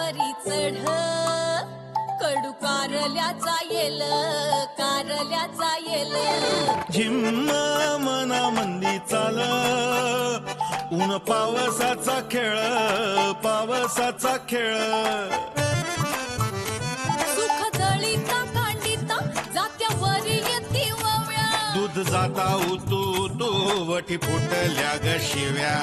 झाडावरी चढ कडू कारल्याचा येल झिम्म मना मंदी चाल ऊन पावसाचा खेळ सुख जळीता कांडिता जात्यावरी येती वव्या दूध जाता उतू वठी फुटल्या ग शिव्या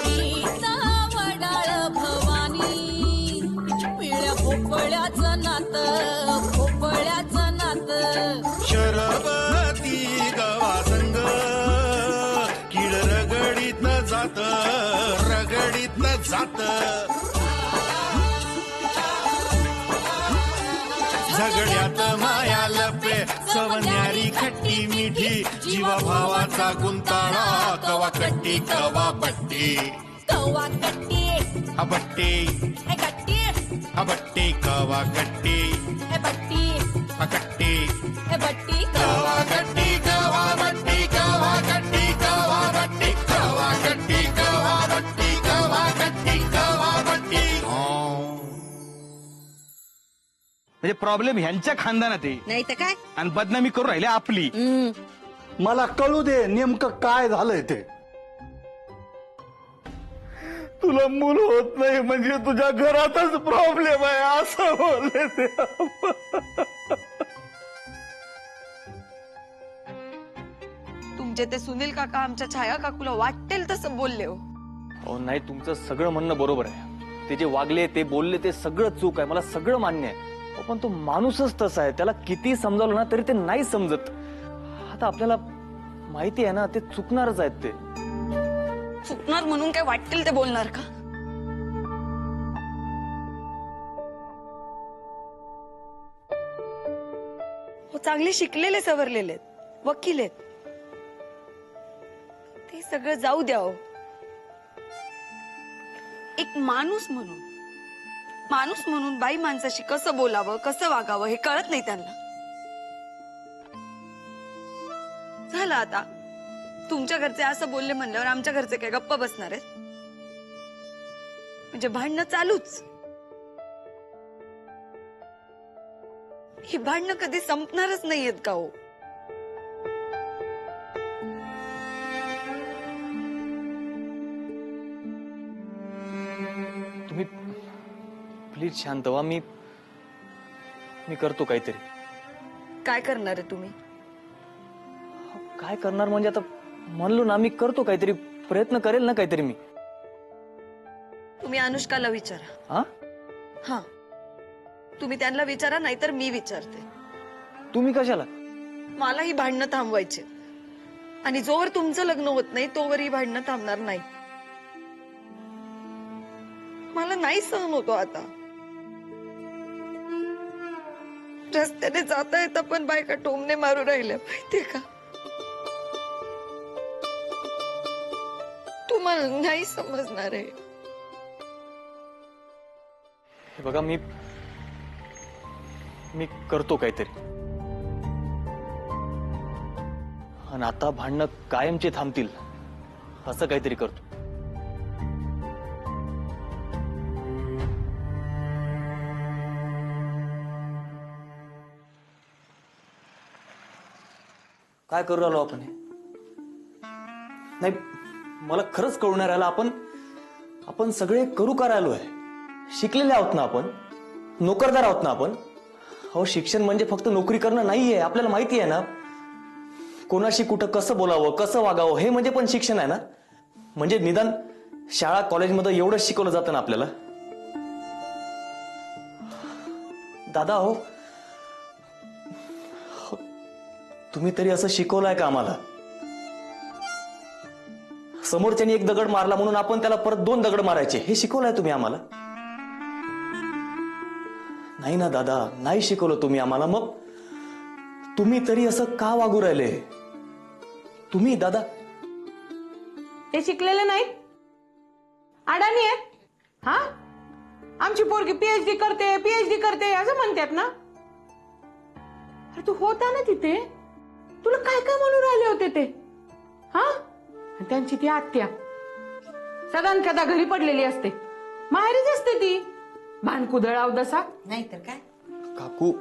गीता वडाळ भवानी पिळ्या भोपळ्याचं नात शरबती गवा संग किड रगडीत जात झगड्यात माया लपे सवन्यारी खट्टी मिठी जीवा भावाचा गुंताळा कवा कट्टी कवा बट्टी अबट्टी अबट्टी कवा कट्टी बट्टी अकट्टी बट्टी कवा कट्टी कवा बट्टी कवा कट्टी कवा बट्टी कवा कट्टी कवा बट्टी कवा कट्टी कवा बट्टी म्हणजे प्रॉब्लेम ह्यांच्या खानदानात आहे नाही तर काय. आणि बदनामी करून राहिले आपली. मला कळू दे नेमकं काय झालंय ते. तुला मूल होत नाही म्हणजे तुझ्या घरातच प्रॉब्लेम आहे असं बोलले ते. तुमचे ते सुनील काका आमच्या छाया काकूला वाटेल तसं बोलले हो. अहो नाही, तुमचं सगळं म्हणणं बरोबर आहे. ते जे वागले ते बोलले ते सगळं चूक आहे, मला सगळं मान्य आहे. पण तो माणूसच तसा आहे, त्याला किती समजावलं ना तरी ते नाही समजत. आता आपल्याला माहिती आहे ना ते चुकणारच आहेत. ते चुकणार म्हणून काय वाटेल ते बोलणार का? हो चांगले शिकलेले सवरलेले वकील आहेत. ते सगळं जाऊ द्या हो. एक माणूस म्हणून बाई माणसाशी कसं बोलावं कसं वागावं हे कळत नाही त्यांना. झालं आता तुमच्या घरचे असं बोलले म्हणल्यावर आमच्या घरचे काय गप्प बसणार आहेत? म्हणजे भांडणं चालूच. ही भांडणं कधी संपणारच नाहीयेत का हो? तुम्ही प्लीज शांत व्हा. मी करतो काहीतरी. काय करणार आहे तुम्ही? काय करणार म्हणजे आता म्हणलो ना, मी करतो काहीतरी, प्रयत्न करेल ना काहीतरी मी. तुम्ही अनुष्काला विचारा. हा तुम्ही त्यांना विचारा, नाहीतर मी विचारते. तुम्ही कशाला? मला ही भांडणं थांबवायची आणि जोवर तुमचं लग्न होत नाही तोवर ही भांडणं थांबणार नाही. मला नाही सहन होतो आता. रस्त्याने जाता येता पण बायका टोमणे मारू राहिल्या माहितीये का? तुम्हाला नाही समजणार आहे. हे बघा, मी करतो काहीतरी. आणि आता भांडणं कायमचे थांबतील असं काहीतरी करतो. काय करू राहिलो आपण? नाही, मला खरंच कळून नाही राहिलं. आपण सगळे करू का राहिलो आहे? शिकलेले आहोत ना आपण, नोकरदार आहोत ना आपण. अहो शिक्षण म्हणजे फक्त नोकरी करणं नाहीये. आपल्याला माहिती आहे ना कोणाशी कुठं कसं बोलावं कसं वागावं, हे म्हणजे पण शिक्षण आहे ना. म्हणजे निदान शाळा कॉलेजमध्ये एवढंच शिकवलं जातं ना आपल्याला. दादा हो, तुम्ही तरी असं शिकवलंय का आम्हाला? समोरच्यानी एक दगड मारला म्हणून आपण त्याला परत 2 दगड मारायचे, हे शिकवलंय तुम्ही आम्हाला? नाही ना दादा, नाही शिकवलं तुम्ही आम्हाला. मग तुम्ही तरी असं का वागू राहिले? तुम्ही दादा ते शिकलेले नाहीत, अडाणी आहेत. हा, आमची पोरगी पीएचडी करते असं म्हणतात ना. अरे तू होता ना तिथे, तुला काय काय म्हणून राहिले होते ते? हा, त्यांची ती आत्या सदान कदा घरी पडलेली असते. माहेरीच असते ती भानकुदळ अवदसा. नाहीतर काय. काकू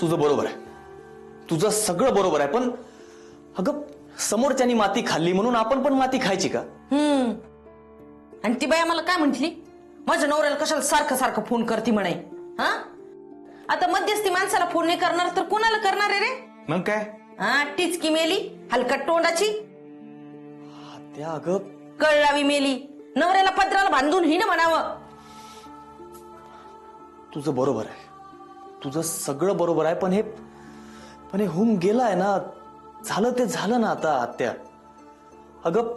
तुझं बरोबर आहे, तुझं सगळं बरोबर आहे, पण अगं समोरच्यानी माती खाल्ली म्हणून आपण पण माती खायची का? आणि ती बाई मला काय म्हंटली, माझ्या नवऱ्याला कशाला सारखं सारखं फोन करते म्हणे. हा आता मध्यस्थी माणसाला फोन नाही करणार तर कोणाला करणार आहे रे? मग काय? हा टिचकी मेली हलकट तोंडाची, त्या अगं कळलावी मेली, नवऱ्याला पत्राला बांधून हिनं म्हणावं. तुझं बरोबर आहे, तुझं सगळं बरोबर आहे, पण हे होऊन गेलाय ना, झालं ते झालं ना आता आत्या. अगं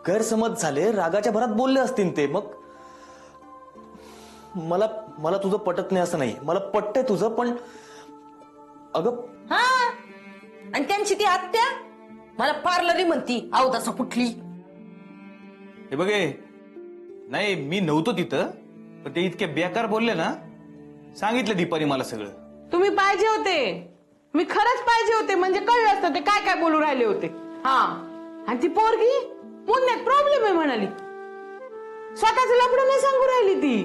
गैरसमज झाले, रागाच्या भरात बोलले असतील ते, मग मला तुझं पटत नाही असं नाही, मला पटतंय तुझं, पण अगं हा आणि त्यांची ती आत्या मला पार्लरी म्हणती अवदासा कुठली. हे बघे, नाही मी नव्हतो तिथं, पण ते इतके बेकार बोलले ना, सांगितलं दीपाने मला सगळं. तुम्ही पाहिजे होते, मी खरंच पाहिजे होते, म्हणजे कळलं असतं ते काय काय बोलू राहिले होते. हा आणि ती पोरगी पुण्यात प्रॉब्लेम आहे म्हणाली, स्वतःच लपडं नाही सांगू राहिली ती.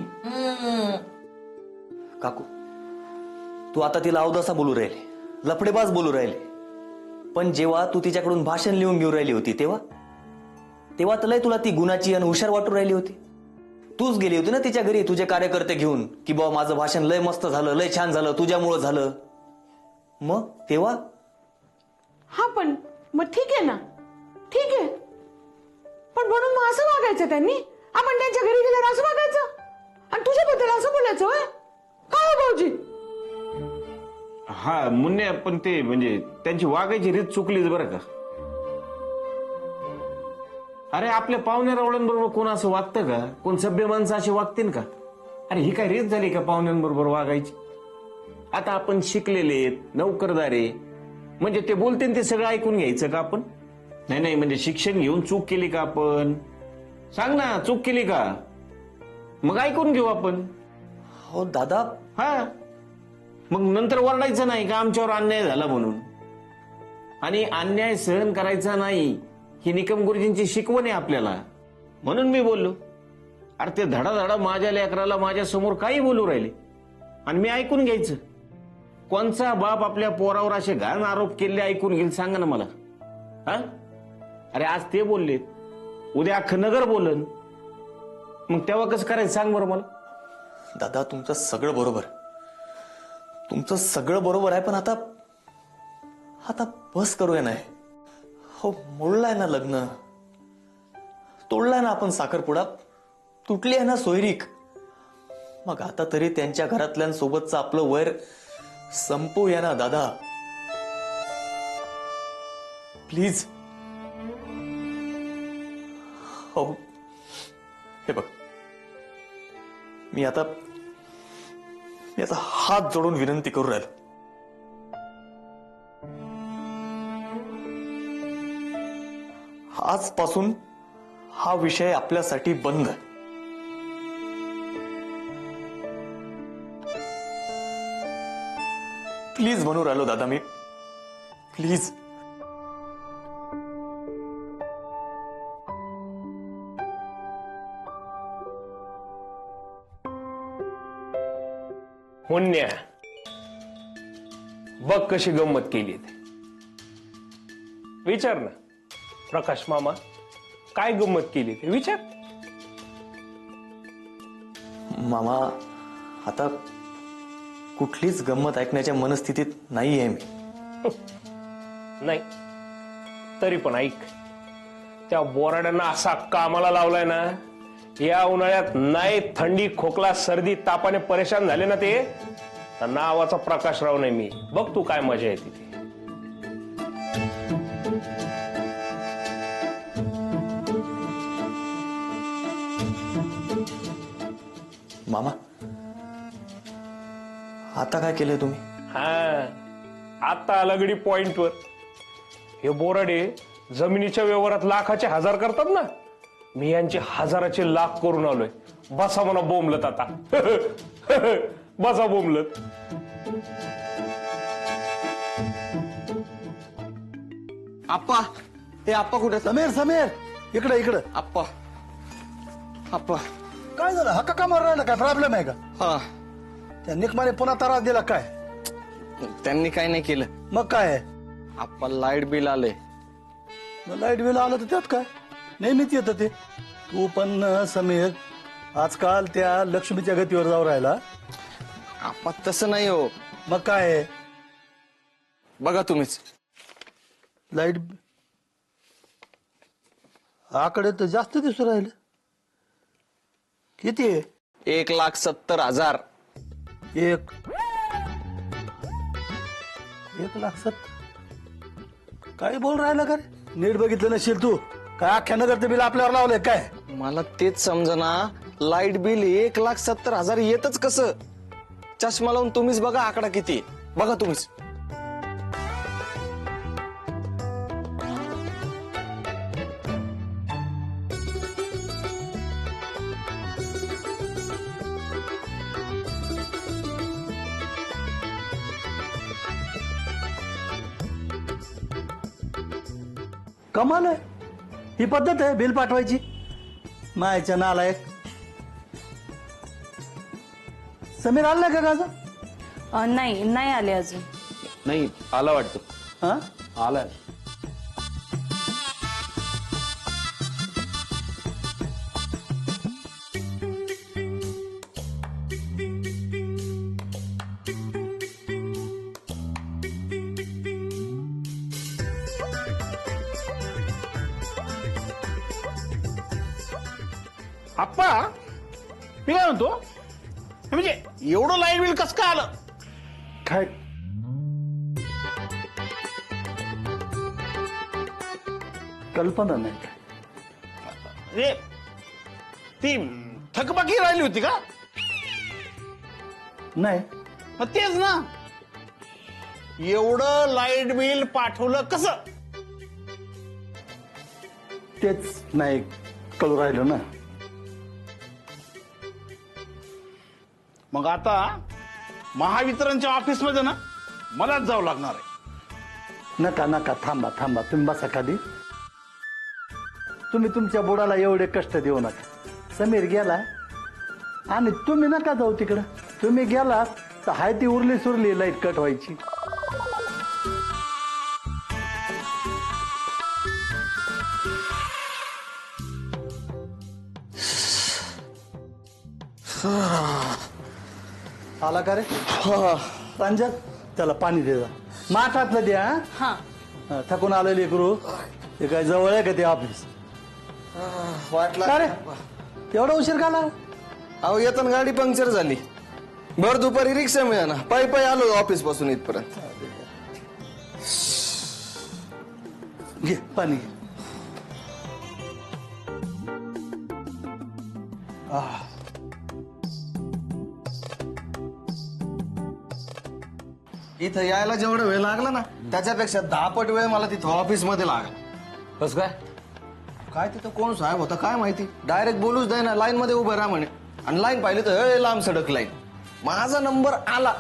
काकू तू आता तिला अवदासा बोलू राहिले, लफडेबाज बोलू राहिले, पण जेव्हा तू तिच्याकडून भाषण लिहून घेऊन राहिली होती तेव्हा तर लय तुला ती गुणाची आणि हुशार वाटू राहिली होती. तूच गेली होती ना तिच्या घरी तुझे कार्यकर्ते घेऊन, की बाबा माझं भाषण लय मस्त झालं, लय छान झालं, तुझ्यामुळं झालं. मग तेव्हा हा पण मग ठीक आहे ना, ठीक आहे, पण म्हणून मग असं वागायचं त्यांनी, आपण त्यांच्या घरी गेल्यावर असं वागायचं आणि तुझ्याबद्दल असं बोलायचं होय? काय हो भाऊजी? हा मुन्ने, पण ते म्हणजे त्यांची वागायची रीत चुकलीच बरं का. अरे आपल्या पाहुण्या रावळ्यांबरोबर कोण असं वागतं का? कोण सभ्य माणसं अशी वागतील का? अरे ही काय रीत झाली का पाहुण्यांबरोबर वागायची? आता आपण शिकलेले आहेत, नोकरदारे, म्हणजे ते बोलते ते सगळं ऐकून घ्यायचं का आपण? नाही, म्हणजे शिक्षण घेऊन चूक केली का आपण? सांग ना, चूक केली का? मग ऐकून घेऊ आपण. हो दादा, हा मग नंतर ओरडायचं नाही का आमच्यावर अन्याय झाला म्हणून. आणि अन्याय सहन करायचा नाही ही निकम गुरुजींची शिकवण आहे आपल्याला. म्हणून मी बोललो. अरे ते धडा माझ्या लेकराला माझ्या समोर काही बोलू राहिले आणि मी ऐकून घ्यायचं. कोणचा बाप आपल्या पोरावर असे घाण आरोप केले ऐकून घेईल सांगा ना मला. हा अरे आज ते बोलले, उद्या अख्खं नगर बोलन, मग तेव्हा कसं करायचं सांग बरं मला. दादा तुमचं सगळं बरोबर, तुमचं सगळं बरोबर आहे, पण आता बस करूया नाही. हो मोडलाय ना लग्न, तोडलाय ना आपण साखरपुडा, तुटली आहे ना सोयरीक, मग आता तरी त्यांच्या घरातल्यांसोबतचं आपलं वैर संपवूया ना दादा, प्लीज. हो हे बघ, मी आता हात जोडून विनंती करू राहिलो, आजपासून हा विषय आपल्यासाठी बंद. प्लीज म्हणू राहिलो दादा मी, प्लीज. पुण्या बघ कशी गंमत केली. विचार ना प्रकाश मामा, काय गंमत केली ते विचार. मामा आता कुठलीच गंमत ऐकण्याच्या मनस्थितीत नाहीये मी. नाही तरी पण ऐक, त्या बोराड्यांना असा कामाला लावलाय ना, या उन्हाळ्यात नाही थंडी खोकला सर्दी तापाने परेशान झाले ना ते, तर नावाचा प्रकाशराव नाही मी. बघ तू काय मजा येते ती. मामा आता काय केलंय तुम्ही? हा आता लगडी पॉइंटवर. हे बोराडे जमिनीच्या व्यवहारात लाखाचे हजार करतात ना, मी यांचे हजाराचे लाख करून आलोय. बसा म्हणा बोंबलत आता. बसा बोंबलत. आप्पा, हे आप्पा कुठे? समीर इकडे आप्पा, आप्पा काय झालं हक्का का मारून राहिला काय प्रॉब्लेम आहे का हा त्या निकमाने पुन्हा त्रास दिला काय त्यांनी काय नाही केलं. मग काय आहे आप्पा लाईट बिल आले. लाईट बिल आलं तर त्यात काय नेहमीच येतं ते. तू पण समीर आजकाल त्या लक्ष्मीच्या गतीवर जाऊ राहिला. आप्पा तसं नाही हो. मग काय आहे बघा तुम्हीच. लाईट आकडे तर जास्त दिसू राहिले. किती आहे 1,70,000. 1,70,000 काय बोल राहिला का रे? नीट बघितलं नसेल तू. काय अख्ख्या नगरचं बिल आपल्यावर लावलंय काय? मला तेच समजना लाईट बिल 1,70,000 येतच कसं. चष्मा लावून तुम्हीच बघा आकडा किती. बघा तुम्हीच. कमाल आहे. ही पद्धत आहे बिल पाठवायची. मायच्या नालायक. समीर आला का गाजा? नाही आले अजून. नाही आला वाटतं. हा आला. आप्पा मी काय म्हणतो म्हणजे एवढं लाईट बिल कसं काय आलं. काय कल्पना नाही. म्हणजे ती थकबाकी राहिली होती का. नाही मग तेच ना एवढं लाईट बिल पाठवलं कसं. तेच नाही कळू राहिलं ना. मग आता महावितरणच्या ऑफिस मध्ये ना मलाच जावं लागणार आहे. नका थांबा तुम्ही बसा खाली. तुम्ही तुमच्या बुडाला एवढे कष्ट देऊ नका. समीर गेला आणि तुम्ही नका जाऊ तिकडं. तुम्ही गेला तर हाय ती उरली सुरली लाईट कट व्हायची. आला का रे रंजन? त्याला पाणी दे जा. माठातलं द्या. हा थकून आलेली लेकरू. ते काय जवळ आहे का ते ऑफिस? वाटलं का रे एवढा उशीर का आला? अहो येताना गाडी पंक्चर झाली. भर दुपारी रिक्षा मिळाना. पायी आलो ऑफिस पासून इथपर्यंत. घे पाणी घे. इथं यायला जेवढा वेळ लागला ना त्याच्यापेक्षा 10 पट वेळ मला तिथं ऑफिस मध्ये लागला. बस काय काय तिथं कोण साहेब होता काय माहिती. डायरेक्ट बोलूच द्या ना. लाईन मध्ये उभं राहा म्हणे. आणि लाईन पाहिली तर लांब सडक लाईन. माझा नंबर आला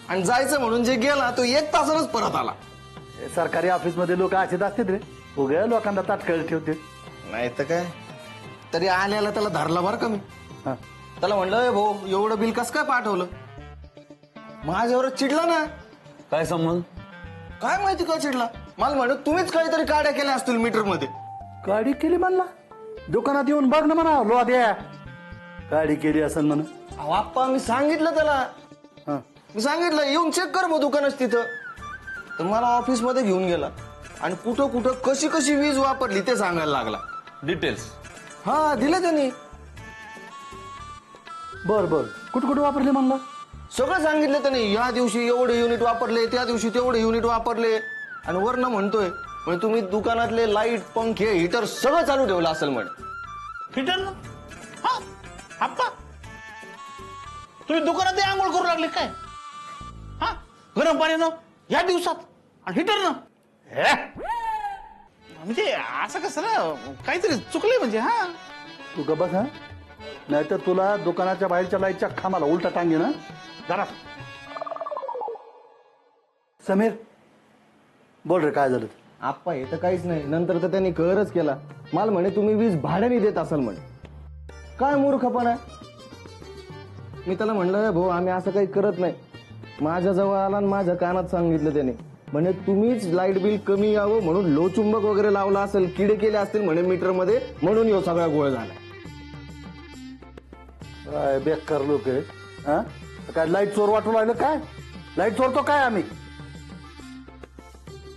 आणि जायचं म्हणून जे गेला तो 1 तासानच परत आला. सरकारी ऑफिस मध्ये लोक असेच असतात रे. उभ्या लोकांना ताटकळ ठेवते. नाही तर काय. तरी आल्याला त्याला धरला बरं का मी. हा. त्याला म्हणलं भाऊ एवढं बिल कसं काय पाठवलं. माझ्यावर चिडला ना. काय संबंध. काय माहिती काय चिडला. मला म्हणत तुम्हीच काहीतरी काड्या केल्या असतील मीटर मध्ये. गाडी केली म्हणला. दुकानात येऊन बघ ना म्हणा. लो द्या गाडी केली असं म्हण. अहो आप्पा मी सांगितलं त्याला. हा. मी सांगितलं येऊन चेक कर मग दुकानच तिथं. तर मला ऑफिस मध्ये घेऊन गेला आणि कुठं कुठं कशी कशी वीज वापरली ते सांगायला लागला. डिटेल्स. हा दिले त्यांनी. बर कुठं वापरले म्हणला. सगळं सांगितलं त्यांनी. या दिवशी एवढे युनिट वापरले त्या दिवशी तेवढे युनिट वापरले. आणि वरनं म्हणतोय म्हणजे तुम्ही दुकानातले लाईट पंखे हिटर सगळं चालू ठेवलं असेल म्हणे. हिटर ना. हा आप्पा तुम्ही दुकानात आंघोळ करू लागले काय. हा गरम पाण्यानं या दिवसात आणि हिटर ना. म्हणजे असं कसं ना काहीतरी चुकलंय म्हणजे. हा तू का बस. हा नाहीतर तुला दुकानाच्या बाहेरच्या लाईटच्या खांबाला उलटा टांगे ना. जरा समीर बोल रे काय झालं. आप्पा हे तर काहीच नाही. नंतर तर त्यांनी कहरच केला. मला म्हणे तुम्ही वीज भाड्याने देत असाल म्हणे. काय मूर्खपणा. मी त्याला म्हणलं भाऊ आम्ही असं काही करत नाही. माझ्या जवळ आला आणि माझ्या कानात सांगितलं त्याने, म्हणे तुम्हीच लाईट बिल कमी यावं म्हणून लोचुंबक वगैरे लावला असेल, किडे केले असतील म्हणे मीटर मध्ये, म्हणून यो सगळा गोळ झाला. काय बेकार लोक आहे. हा काय लाईट चोर वाटू लागलं काय? लाईट चोरतो काय आम्ही?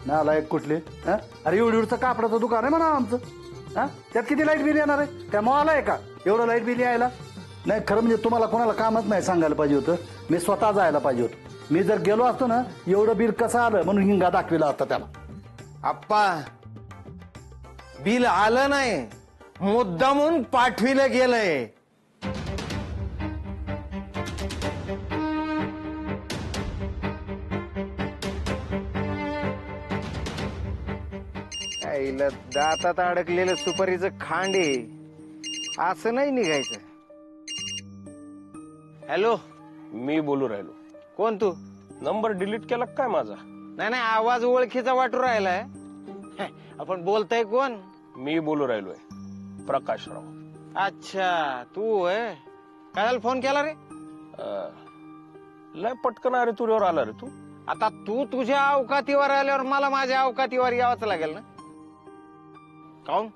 ना लाईट कुठली? हा अरे एवढं कापडाचं दुकान आहे म्हणा आमचं. हा त्यात किती लाईट बिल येणार आहे? काय मॉल आहे का एवढं लाईट बिल यायला? नाही खरं म्हणजे तुम्हाला कोणाला कामच नाही सांगायला पाहिजे होतं, मी स्वतः जायला पाहिजे होतं. मी जर गेलो असतो ना, एवढं बिल कसं आलं म्हणून हिंगा दाखविला होता त्याला. आप्पा बिल आलं नाही, मुद्दामून पाठविलं गेलंय. दातात अडकलेलं सुपारीचं खांडे असं नाही निघायचं. हॅलो, मी बोलू राहिलो. कोण तू? नंबर डिलीट केला काय माझा? नाही आवाज ओळखीचा वाटू राहिलाय. आपण बोलताय कोण? मी बोलू राहिलोय प्रकाशराव. अच्छा तू आहे. काय फोन केला रे? लय पटकन अरे तुझ्यावर आला रे तू. आता तू तुझ्या अवकातीवर आल्यावर मला माझ्या अवकातीवर यावंच लागेल ना. काऊन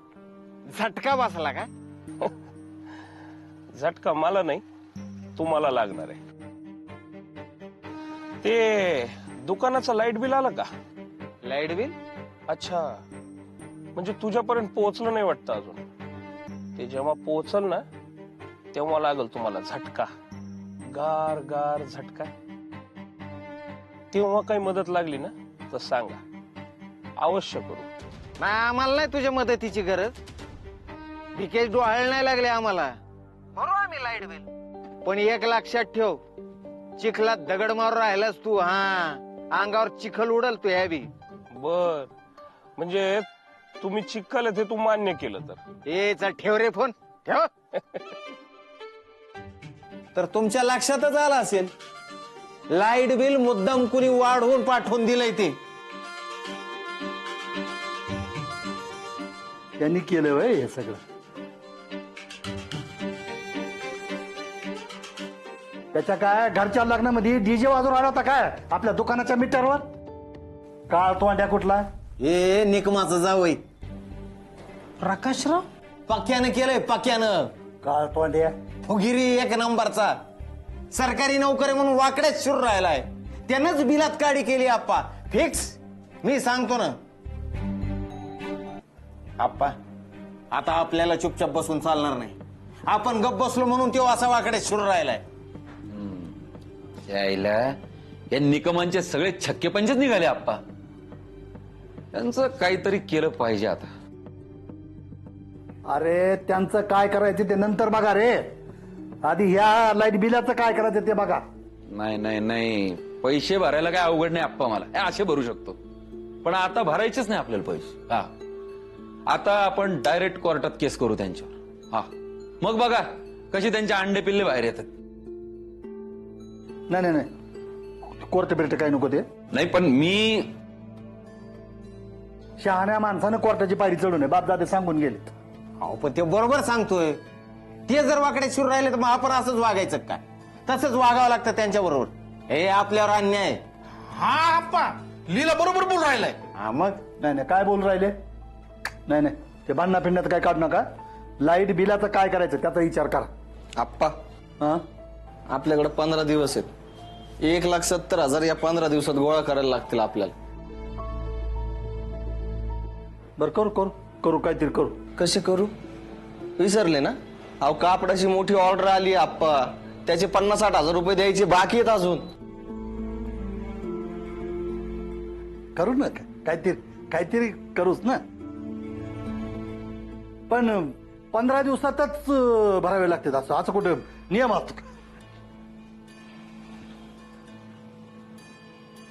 झटका बसला का? झटका मला नाही, तुम्हाला लागणार आहे. ते दुकानाचं लाईट बिल आलं का? Light bill? अच्छा, म्हणजे तुझ्यापर्यंत पोहोचलं नाही वाटतं अजून. ते जेव्हा पोहोचल ना तेव्हा लागल तुम्हाला झटका, गार गार झटका. तेव्हा काही मदत लागली ना तर सांगा, अवश्य करू. नाही आम्हाला नाही तुझ्या मदतीची गरज. भिकेश डोहाळ नाही लागले आम्हाला, भरू आम्ही लाईट बिल. पण एक लक्षात ठेव, चिखलात दगड मारून राहिलास तू, हा अंगावर चिखल उडल तू. ह्या बी बर, म्हणजे तुम्ही चिखल हे तू मान्य केलं तर. ए चल ठेव रे फोन, ठेव. तर तुमच्या लक्षातच आलं असेल, लाईट बिल मुद्दाम कुणी वाढवून पाठवून दिलंय ते. त्यांनी केलं वय हे सगळं. त्याच्या काय घरच्या लग्नामध्ये डीजे वाजवून आला होता काय आपल्या दुकानाच्या मीटरवर? काळ तोंड्या कुठला? हे निकमाचं जावई प्रकाशराव पक्यानं केलंय, पक्यानं. काळ तोंड्या फुगिरी एक नंबरचा. सरकारी नोकरी म्हणून वाकड्यात शिरू राहिलाय. त्यानंच बिलात काढी केली आप्पा, फिक्स. मी सांगतो ना आप्पा, आता आपल्याला चुपचाप बसून चालणार नाही. आपण गप बसलो म्हणून तो असा वाकड्यात शिरू राहिलाय. यायला या निकमांचे सगळे छक्के पंचच निघाले आप्पा. त्यांचं काहीतरी केलं पाहिजे आता. अरे त्यांचं काय करायचं ते नंतर बघा रे, आधी ह्या लाईट बिलाचं काय करायचं ते बघा. नाही नाही नाही, पैसे भरायला काय अवघड नाही आप्पा, मला हे असे भरू शकतो. पण आता भरायचेच नाही आपल्याला पैसे. हा आता आपण डायरेक्ट कोर्टात केस करू त्यांच्यावर. हा मग बघा कशी त्यांचे अंडे पिल्ले बाहेर येतात. नाही नाही नाही, कोर्ट बिर्ट काय नको ते. नाही पण मी शहाण्या माणसानं कोर्टाची पायरी चढू नये, बापदादे सांगून गेले. अहो पण ते बरोबर सांगतोय. ते जर वाकड्यात शिरू राहिले तर मग आपण असंच वागायचं काय? तसंच वागावं लागतं त्यांच्या बरोबर. हे आपल्यावर अन्याय. हा आप्पा लीला बरोबर बोल राहिलाय. हा मग नाही नाही काय बोलून राहिले? नाही नाही, ते भांडणा फिरण्यात काय काढू नका. लाईट बिलाचं काय करायचं त्याचा विचार करा. आप्पा हा आपल्याकडे 15 दिवस आहेत. 1,70,000 या 15 दिवसात गोळा करायला लागतील आपल्याला. बरं करू करू करू काहीतरी करू. कसे करू? विसरले ना? अहो कापडाची मोठी ऑर्डर आली आप्पा, त्याचे 50-60 रुपये द्यायचे बाकी आहेत अजून. करू ना, काहीतरी काहीतरी करूच ना. पण 15 दिवसातच भरावे लागतात असं असं कुठे नियम असतो?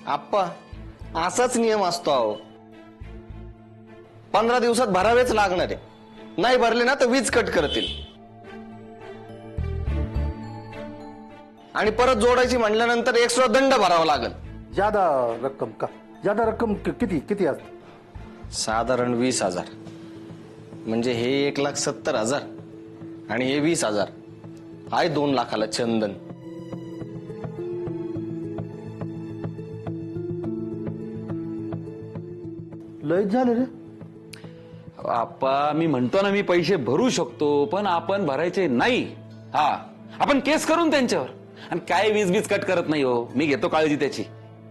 आप्पा असाच नियम असतो. अहो 15 दिवसात भरावेच लागणार आहे. नाही भरले ना तर वीज कट करतील. आणि परत जोडायची म्हटल्यानंतर एक्स्ट्रा दंड भरावा लागेल. ज्यादा रक्कम का? ज्यादा रक्कम किती किती असते? साधारण 20,000. म्हणजे हे 1,70,000 आणि हे 20,000 आहे 2 लाखाला चंदन. लयच झालं रे. आप्पा मी म्हणतो ना, मी पैसे भरू शकतो, पण आपण भरायचे नाही. हा, आपण केस करून त्यांच्यावर. आणि काय वीज कट करत नाही हो, मी घेतो काळजी त्याची.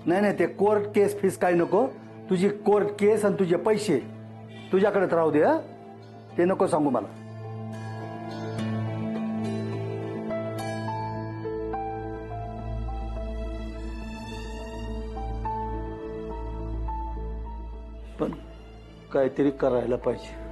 नाही ते कोर्ट केस फीस काही नको. तुझी कोर्ट केस आणि तुझे पैसे तुझ्याकडेच राहू दे. हं? ते नको सांगू मला. पण काहीतरी करायला पाहिजे.